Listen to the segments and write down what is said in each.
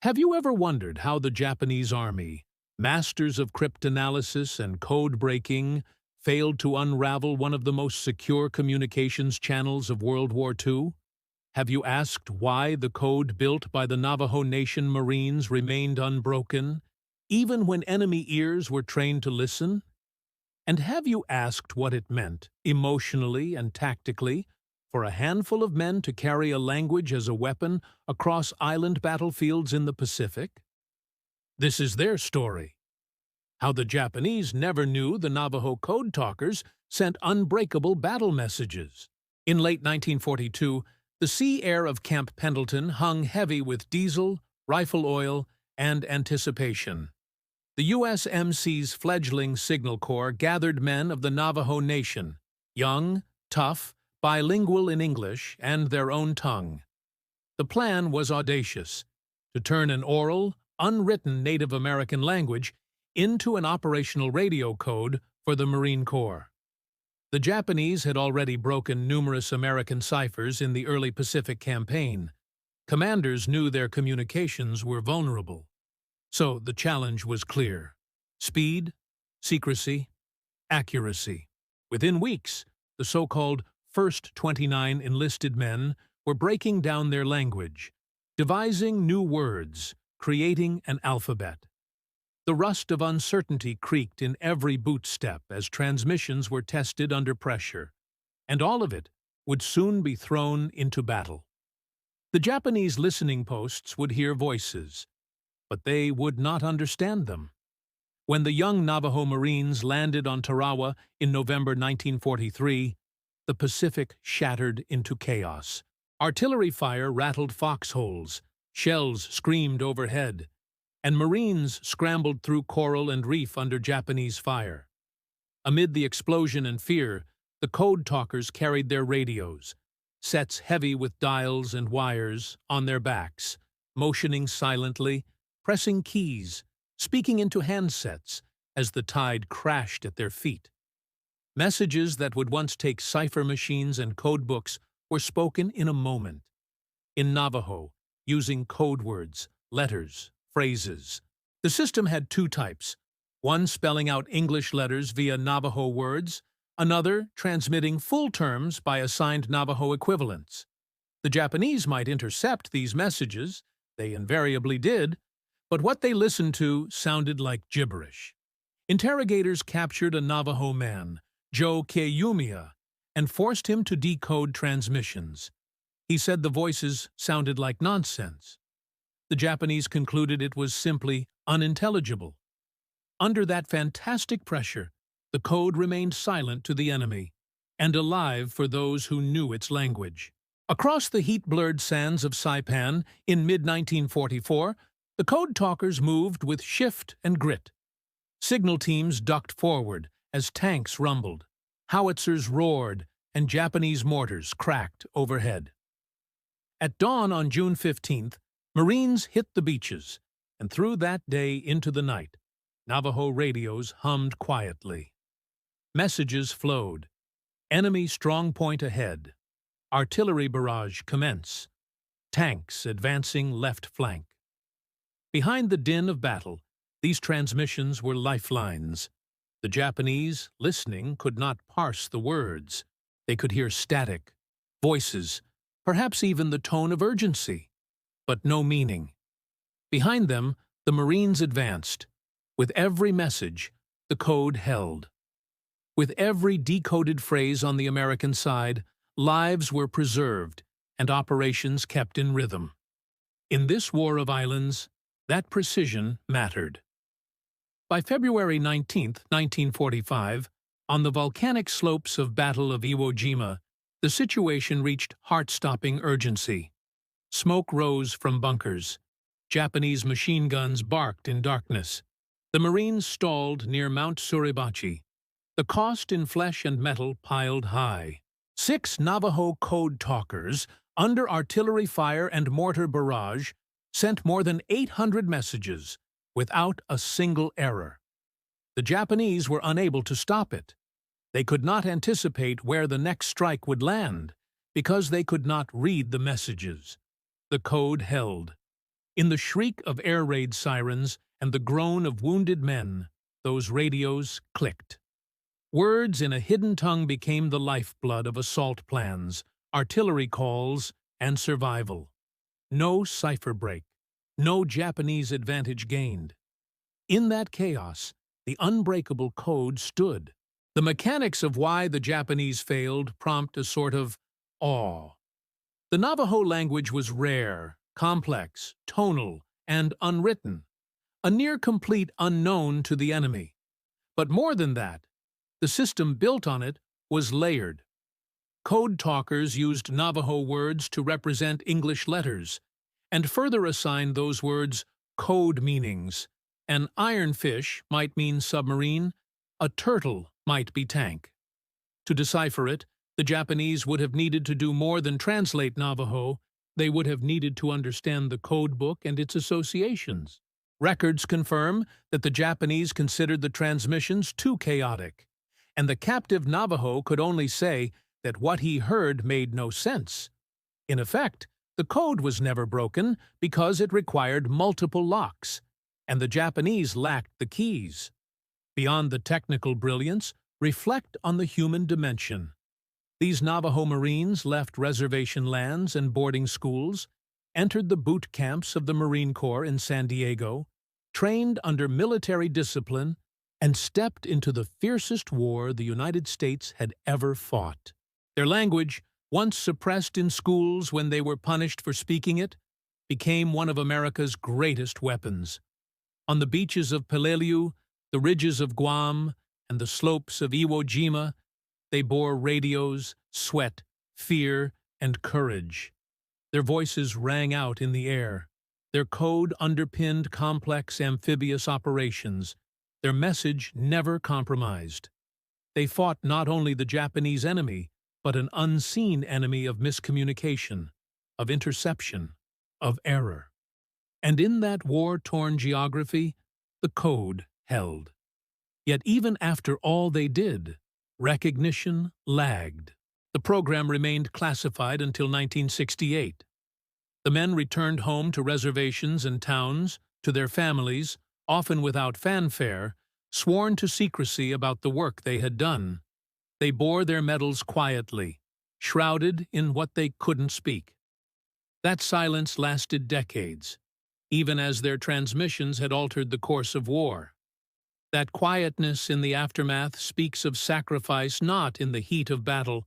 Have you ever wondered how the Japanese army, masters of cryptanalysis and code breaking, failed to unravel one of the most secure communications channels of World War II? Have you asked why the code built by the Navajo Nation Marines remained unbroken, even when enemy ears were trained to listen? And have you asked what it meant, emotionally and tactically, for a handful of men to carry a language as a weapon across island battlefields in the Pacific? This is their story. How the Japanese never knew the Navajo Code Talkers sent unbreakable battle messages. In late 1942, the sea air of Camp Pendleton hung heavy with diesel, rifle oil, and anticipation. The USMC's fledgling Signal Corps gathered men of the Navajo Nation, young, tough, bilingual in English and their own tongue. The plan was audacious: to turn an oral, unwritten Native American language into an operational radio code for the Marine Corps. The Japanese had already broken numerous American ciphers in the early Pacific campaign. Commanders knew their communications were vulnerable. So the challenge was clear: speed, secrecy, accuracy. Within weeks, the so-called first 29 enlisted men were breaking down their language, devising new words, creating an alphabet. The rust of uncertainty creaked in every boot step as transmissions were tested under pressure, and all of it would soon be thrown into battle. The Japanese listening posts would hear voices, but they would not understand them. When the young Navajo Marines landed on Tarawa in November 1943, the Pacific shattered into chaos. Artillery fire rattled foxholes, shells screamed overhead, and Marines scrambled through coral and reef under Japanese fire. Amid the explosion and fear, the code talkers carried their radios, sets heavy with dials and wires, on their backs, motioning silently, pressing keys, speaking into handsets as the tide crashed at their feet. Messages that would once take cipher machines and code books were spoken in a moment, in Navajo, using code words, letters, phrases. The system had two types: one spelling out English letters via Navajo words, another transmitting full terms by assigned Navajo equivalents. The Japanese might intercept these messages, they invariably did, but what they listened to sounded like gibberish. Interrogators captured a Navajo man, Joe Keyumia, and forced him to decode transmissions. He said the voices sounded like nonsense. The Japanese concluded it was simply unintelligible. Under that fantastic pressure, the code remained silent to the enemy, and alive for those who knew its language. Across the heat-blurred sands of Saipan in mid-1944, the code talkers moved with shift and grit. Signal teams ducked forward as tanks rumbled, howitzers roared, and Japanese mortars cracked overhead. At dawn on June 15th, Marines hit the beaches, and through that day into the night, Navajo radios hummed quietly. Messages flowed. Enemy strong point ahead. Artillery barrage commence. Tanks advancing left flank. Behind the din of battle, these transmissions were lifelines. The Japanese, listening, could not parse the words. They could hear static, voices, perhaps even the tone of urgency, but no meaning. Behind them, the Marines advanced. With every message, the code held. With every decoded phrase on the American side, lives were preserved and operations kept in rhythm. In this war of islands, that precision mattered. By February 19, 1945, on the volcanic slopes of Battle of Iwo Jima, the situation reached heart-stopping urgency. Smoke rose from bunkers. Japanese machine guns barked in darkness. The Marines stalled near Mount Suribachi. The cost in flesh and metal piled high. 6 Navajo Code Talkers, under artillery fire and mortar barrage, sent more than 800 messages, without a single error. The Japanese were unable to stop it. They could not anticipate where the next strike would land, because they could not read the messages. The code held. In the shriek of air raid sirens and the groan of wounded men, those radios clicked. Words in a hidden tongue became the lifeblood of assault plans, artillery calls, and survival. No cipher break, no Japanese advantage gained. In that chaos, the unbreakable code stood. The mechanics of why the Japanese failed prompt a sort of awe. The Navajo language was rare, complex, tonal, and unwritten, a near-complete unknown to the enemy. But more than that, the system built on it was layered. Code talkers used Navajo words to represent English letters, and further assigned those words code meanings. An ironfish might mean submarine, a turtle might be tank. To decipher it, the Japanese would have needed to do more than translate Navajo. They would have needed to understand the code book and its associations. Records confirm that the Japanese considered the transmissions too chaotic, and the captive Navajo could only say that what he heard made no sense. In effect, the code was never broken because it required multiple locks, and the Japanese lacked the keys. Beyond the technical brilliance, reflect on the human dimension. These Navajo Marines left reservation lands and boarding schools, entered the boot camps of the Marine Corps in San Diego, trained under military discipline, and stepped into the fiercest war the United States had ever fought. Their language, once suppressed in schools when they were punished for speaking it, became one of America's greatest weapons. On the beaches of Peleliu, the ridges of Guam, and the slopes of Iwo Jima, they bore radios, sweat, fear, and courage. Their voices rang out in the air. Their code underpinned complex amphibious operations. Their message never compromised. They fought not only the Japanese enemy, but an unseen enemy of miscommunication, of interception, of error. And in that war-torn geography, the code held. Yet even after all they did, recognition lagged. The program remained classified until 1968. The men returned home to reservations and towns, to their families, often without fanfare, sworn to secrecy about the work they had done. They bore their medals quietly, shrouded in what they couldn't speak. That silence lasted decades, even as their transmissions had altered the course of war. That quietness in the aftermath speaks of sacrifice not in the heat of battle,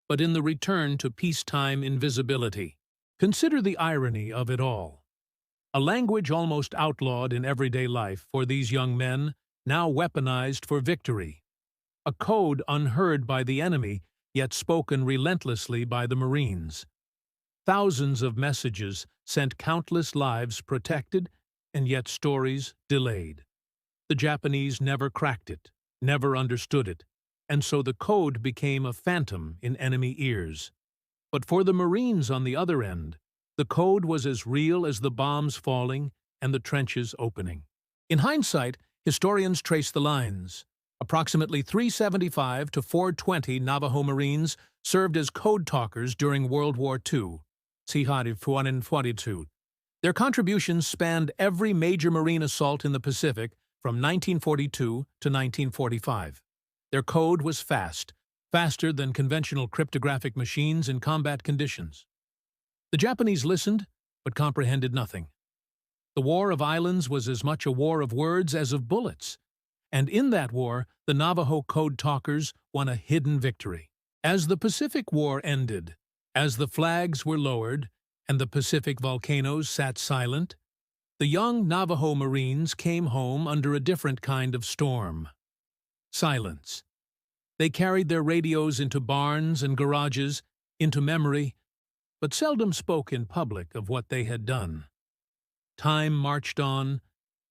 but in the return to peacetime invisibility. Consider the irony of it all. A language almost outlawed in everyday life for these young men, now weaponized for victory. A code unheard by the enemy, yet spoken relentlessly by the Marines. Thousands of messages sent, countless lives protected, and yet stories delayed. The Japanese never cracked it, never understood it, and so the code became a phantom in enemy ears. But for the Marines on the other end, the code was as real as the bombs falling and the trenches opening. In hindsight, historians trace the lines. Approximately 375 to 420 Navajo Marines served as code talkers during World War II. Their contributions spanned every major Marine assault in the Pacific from 1942 to 1945. Their code was fast, faster than conventional cryptographic machines in combat conditions. The Japanese listened, but comprehended nothing. The War of Islands was as much a war of words as of bullets, and in that war, the Navajo Code Talkers won a hidden victory. As the Pacific War ended, as the flags were lowered and the Pacific volcanoes sat silent, the young Navajo Marines came home under a different kind of storm. Silence. They carried their radios into barns and garages, into memory, but seldom spoke in public of what they had done. Time marched on,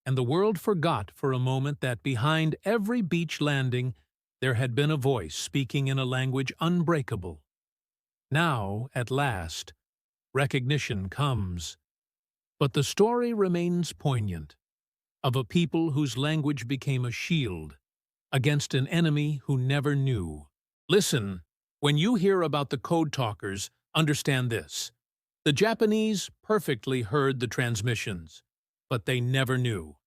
and the world forgot for a moment that behind every beach landing there had been a voice speaking in a language unbreakable. Now, at last, recognition comes. But the story remains poignant, of a people whose language became a shield against an enemy who never knew. Listen, when you hear about the Code Talkers, understand this. The Japanese perfectly heard the transmissions, but they never knew.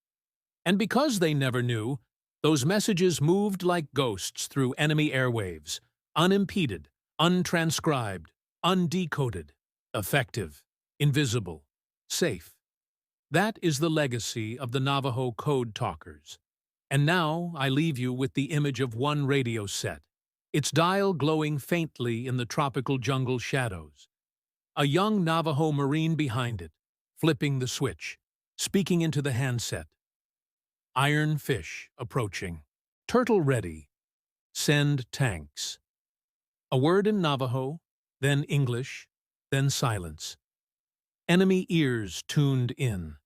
And because they never knew, those messages moved like ghosts through enemy airwaves, unimpeded, untranscribed, undecoded, effective, invisible, safe. That is the legacy of the Navajo Code Talkers. And now I leave you with the image of one radio set, its dial glowing faintly in the tropical jungle shadows. A young Navajo Marine behind it, flipping the switch, speaking into the handset. Iron fish approaching. Turtle ready. Send tanks. A word in Navajo, then English, then silence. Enemy ears tuned in.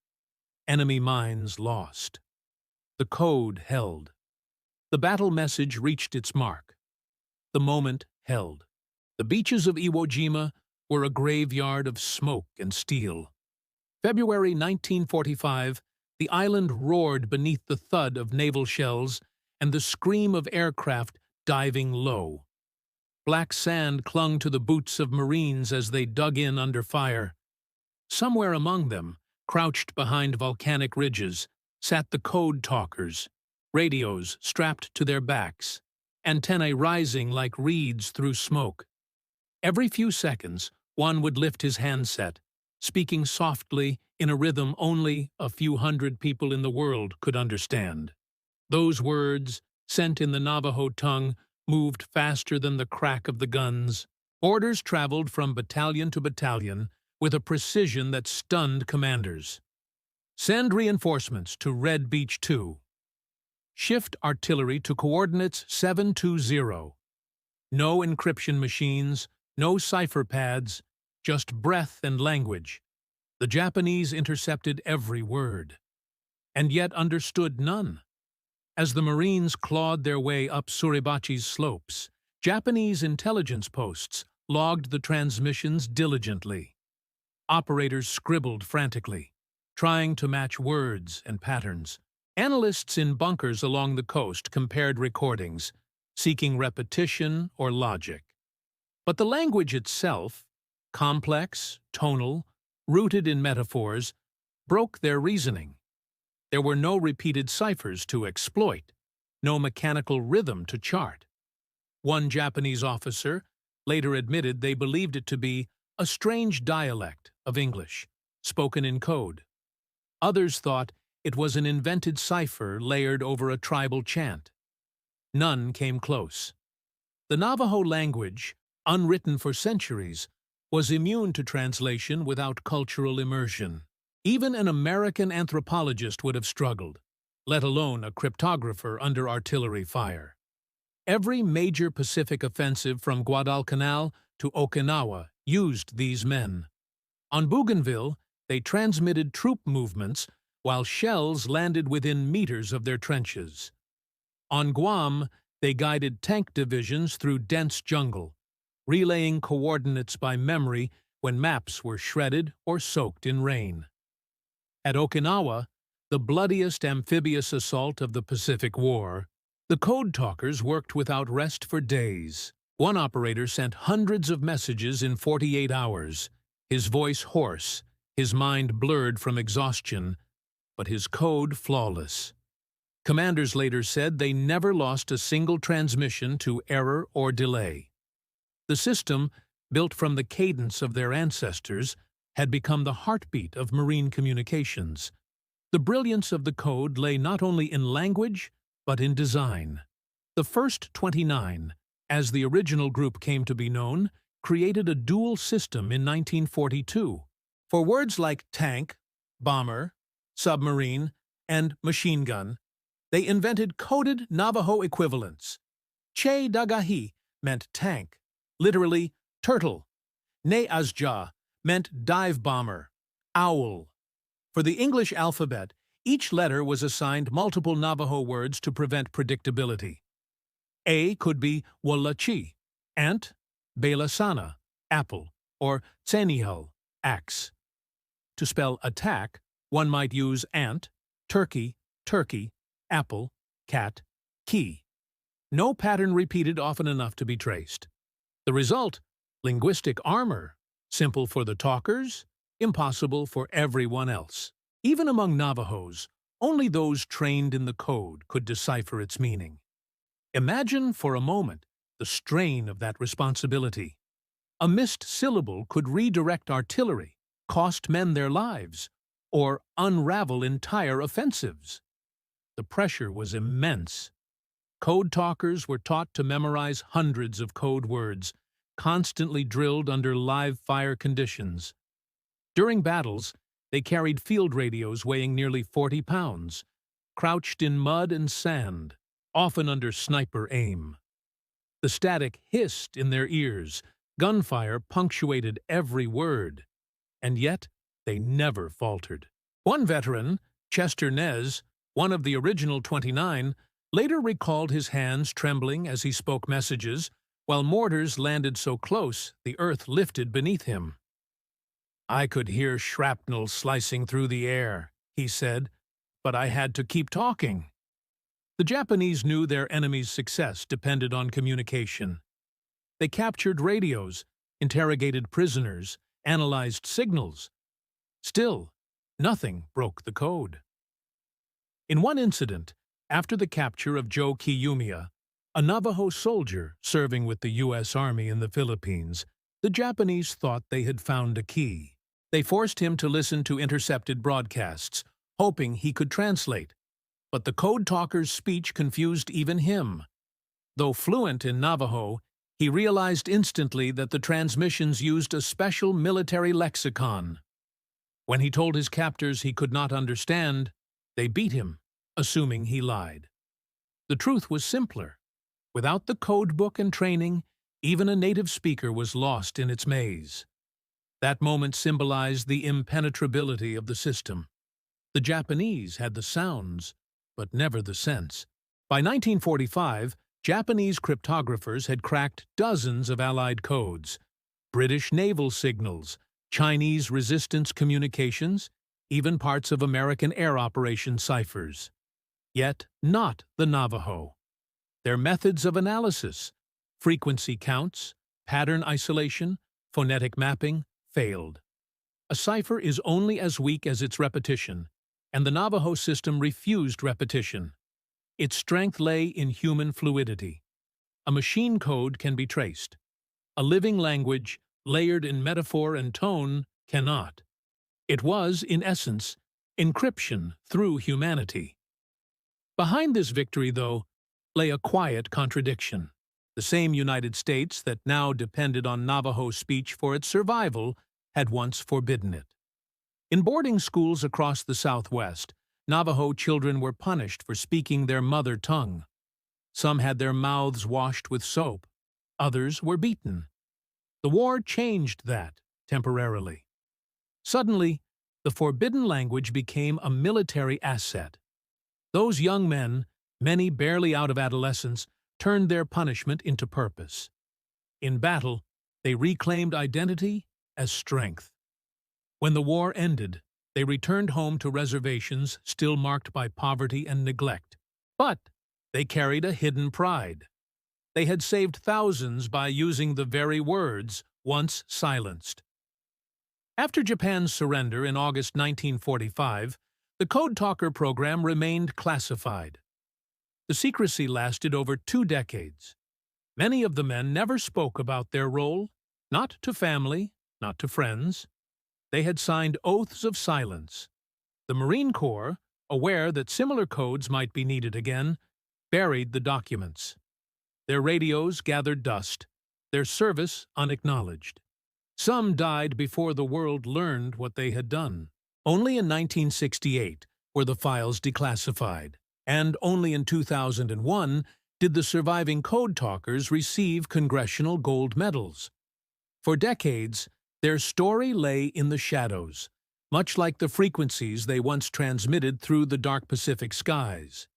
Enemy minds lost. The code held. The battle message reached its mark. The moment held. The beaches of Iwo Jima were a graveyard of smoke and steel. February 1945, the island roared beneath the thud of naval shells and the scream of aircraft diving low. Black sand clung to the boots of Marines as they dug in under fire. Somewhere among them, crouched behind volcanic ridges, sat the code talkers, radios strapped to their backs, antennae rising like reeds through smoke. Every few seconds, one would lift his handset, speaking softly in a rhythm only a few hundred people in the world could understand. Those words, sent in the Navajo tongue, moved faster than the crack of the guns. Orders traveled from battalion to battalion with a precision that stunned commanders. Send reinforcements to Red Beach 2. Shift artillery to coordinates 720. No encryption machines, no cipher pads, just breath and language. The Japanese intercepted every word, and yet understood none. As the Marines clawed their way up Suribachi's slopes, Japanese intelligence posts logged the transmissions diligently. Operators scribbled frantically, trying to match words and patterns. Analysts in bunkers along the coast compared recordings, seeking repetition or logic. But the language itself, complex, tonal, rooted in metaphors, broke their reasoning. There were no repeated ciphers to exploit, no mechanical rhythm to chart. One Japanese officer later admitted they believed it to be a strange dialect of English, spoken in code. Others thought it was an invented cipher layered over a tribal chant. None came close. The Navajo language, unwritten for centuries, was immune to translation without cultural immersion. Even an American anthropologist would have struggled, let alone a cryptographer under artillery fire. Every major Pacific offensive from Guadalcanal to Okinawa used these men. On Bougainville, they transmitted troop movements while shells landed within meters of their trenches. On Guam, they guided tank divisions through dense jungle, relaying coordinates by memory when maps were shredded or soaked in rain. At Okinawa, the bloodiest amphibious assault of the Pacific War, the code talkers worked without rest for days. One operator sent hundreds of messages in 48 hours, his voice hoarse, his mind blurred from exhaustion, but his code flawless. Commanders later said they never lost a single transmission to error or delay. The system, built from the cadence of their ancestors, had become the heartbeat of Marine communications. The brilliance of the code lay not only in language, but in design. The first 29, as the original group came to be known, created a dual system in 1942. For words like tank, bomber, submarine, and machine gun, they invented coded Navajo equivalents. Che Dagahi meant tank, literally turtle. Ne Azja meant dive bomber, owl. For the English alphabet, each letter was assigned multiple Navajo words to prevent predictability. A could be Walachi, ant, Belasana, apple, or Tsenihal, axe. To spell attack, one might use ant, turkey, turkey, apple, cat, key. No pattern repeated often enough to be traced. The result, linguistic armor, Simple for the talkers, impossible for everyone else. Even among Navajos, only those trained in the code could decipher its meaning. Imagine for a moment the strain of that responsibility. A missed syllable could redirect artillery, cost men their lives, or unravel entire offensives. The pressure was immense. Code talkers were taught to memorize hundreds of code words, constantly drilled under live-fire conditions. During battles, they carried field radios weighing nearly 40 pounds, crouched in mud and sand, often under sniper aim. The static hissed in their ears, gunfire punctuated every word, and yet they never faltered. One veteran, Chester Nez, one of the original 29, later recalled his hands trembling as he spoke messages, while mortars landed so close the earth lifted beneath him. "I could hear shrapnel slicing through the air," he said, "but I had to keep talking." The Japanese knew their enemy's success depended on communication. They captured radios, interrogated prisoners, analyzed signals. Still, nothing broke the code. In one incident, after the capture of Joe Kiyumiya, a Navajo soldier serving with the U.S. Army in the Philippines, the Japanese thought they had found a key. They forced him to listen to intercepted broadcasts, hoping he could translate. But the code talker's speech confused even him. Though fluent in Navajo, he realized instantly that the transmissions used a special military lexicon. When he told his captors he could not understand, they beat him, assuming he lied. The truth was simpler. Without the code book and training, even a native speaker was lost in its maze. That moment symbolized the impenetrability of the system. The Japanese had the sounds, but never the sense. By 1945, Japanese cryptographers had cracked dozens of Allied codes, British naval signals, Chinese resistance communications, even parts of American air operation ciphers. Yet not the Navajo. Their methods of analysis, frequency counts, pattern isolation, phonetic mapping, failed. A cipher is only as weak as its repetition, and the Navajo system refused repetition. Its strength lay in human fluidity. A machine code can be traced. A living language, layered in metaphor and tone, cannot. It was, in essence, encryption through humanity. Behind this victory, though, lay a quiet contradiction. The same United States that now depended on Navajo speech for its survival had once forbidden it. In boarding schools across the Southwest, Navajo children were punished for speaking their mother tongue. Some had their mouths washed with soap. Others were beaten. The war changed that, temporarily. Suddenly, the forbidden language became a military asset. Those young men, many barely out of adolescence, turned their punishment into purpose. In battle, they reclaimed identity as strength. When the war ended, they returned home to reservations still marked by poverty and neglect. But they carried a hidden pride. They had saved thousands by using the very words once silenced. After Japan's surrender in August 1945, the Code Talker program remained classified. The secrecy lasted over 2 decades. Many of the men never spoke about their role, not to family, not to friends. They had signed oaths of silence. The Marine Corps, aware that similar codes might be needed again, buried the documents. Their radios gathered dust, their service unacknowledged. Some died before the world learned what they had done. Only in 1968 were the files declassified, and only in 2001 did the surviving Code Talkers receive congressional gold medals. For decades, their story lay in the shadows, much like the frequencies they once transmitted through the dark Pacific skies.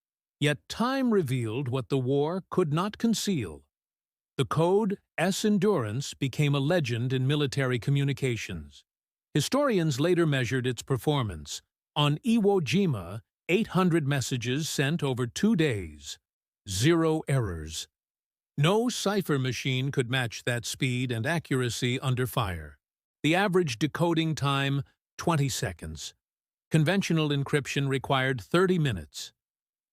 Yet time revealed what the war could not conceal. The code S-Endurance became a legend in military communications. Historians later measured its performance. On Iwo Jima, 800 messages sent over 2 days. 0 errors. No cipher machine could match that speed and accuracy under fire. The average decoding time, 20 seconds. Conventional encryption required 30 minutes.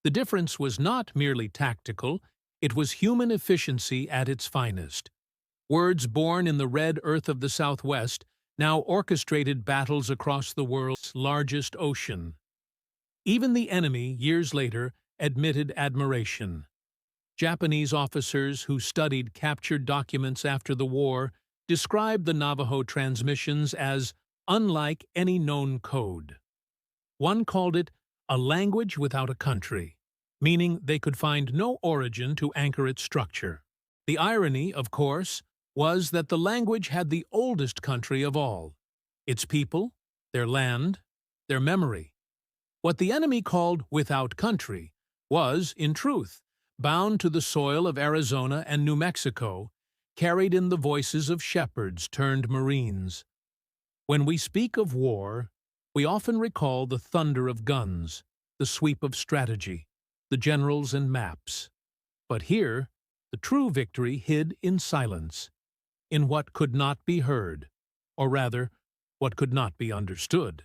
The difference was not merely tactical, it was human efficiency at its finest. Words born in the red earth of the Southwest now orchestrated battles across the world's largest ocean. Even the enemy, years later, admitted admiration. Japanese officers who studied captured documents after the war described the Navajo transmissions as unlike any known code. One called it a language without a country, meaning they could find no origin to anchor its structure. The irony, of course, was that the language had the oldest country of all, its people, their land, their memory. What the enemy called without country was, in truth, bound to the soil of Arizona and New Mexico, carried in the voices of shepherds turned Marines. When we speak of war, we often recall the thunder of guns, the sweep of strategy, the generals and maps. But here, the true victory hid in silence, in what could not be heard, or rather, what could not be understood.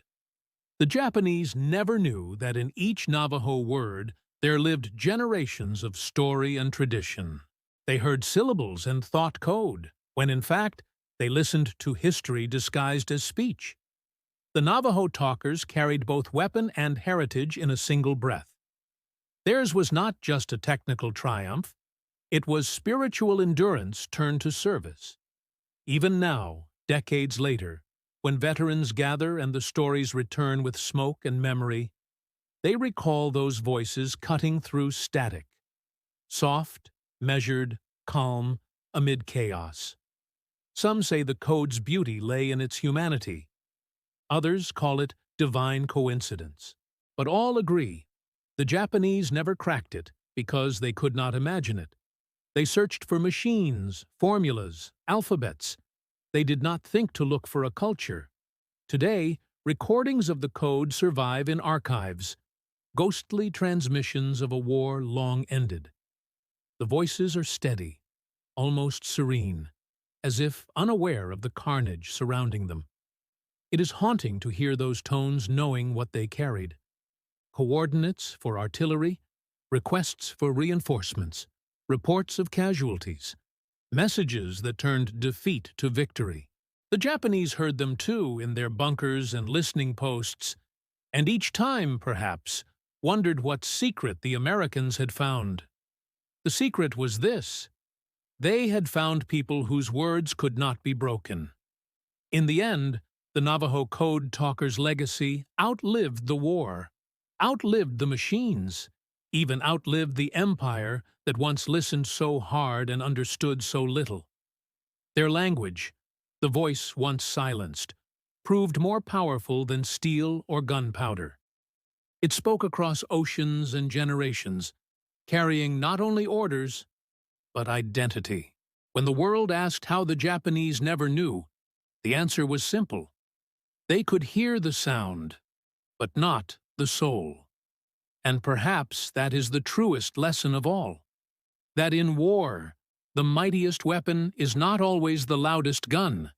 The Japanese never knew that in each Navajo word there lived generations of story and tradition. They heard syllables and thought code, when in fact they listened to history disguised as speech. The Navajo talkers carried both weapon and heritage in a single breath. Theirs was not just a technical triumph, it was spiritual endurance turned to service. Even now, decades later, when veterans gather and the stories return with smoke and memory, they recall those voices cutting through static. Soft, measured, calm, amid chaos. Some say the code's beauty lay in its humanity. Others call it divine coincidence. But all agree, the Japanese never cracked it because they could not imagine it. They searched for machines, formulas, alphabets. They did not think to look for a culture. Today, recordings of the code survive in archives, ghostly transmissions of a war long ended. The voices are steady, almost serene, as if unaware of the carnage surrounding them. It is haunting to hear those tones knowing what they carried. Coordinates for artillery, requests for reinforcements, reports of casualties, messages that turned defeat to victory. The Japanese heard them too in their bunkers and listening posts, and each time, perhaps, wondered what secret the Americans had found. The secret was this: they had found people whose words could not be broken. In the end, the Navajo Code Talkers' legacy outlived the war, outlived the machines, even outlived the empire that once listened so hard and understood so little. Their language, the voice once silenced, proved more powerful than steel or gunpowder. It spoke across oceans and generations, carrying not only orders, but identity. When the world asked how the Japanese never knew, the answer was simple. They could hear the sound, but not the soul. And perhaps that is the truest lesson of all. That in war, the mightiest weapon is not always the loudest gun,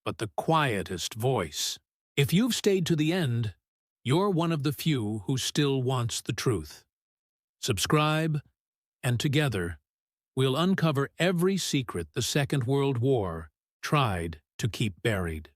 but the quietest voice. If you've stayed to the end, you're one of the few who still wants the truth. Subscribe, and together, we'll uncover every secret the Second World War tried to keep buried.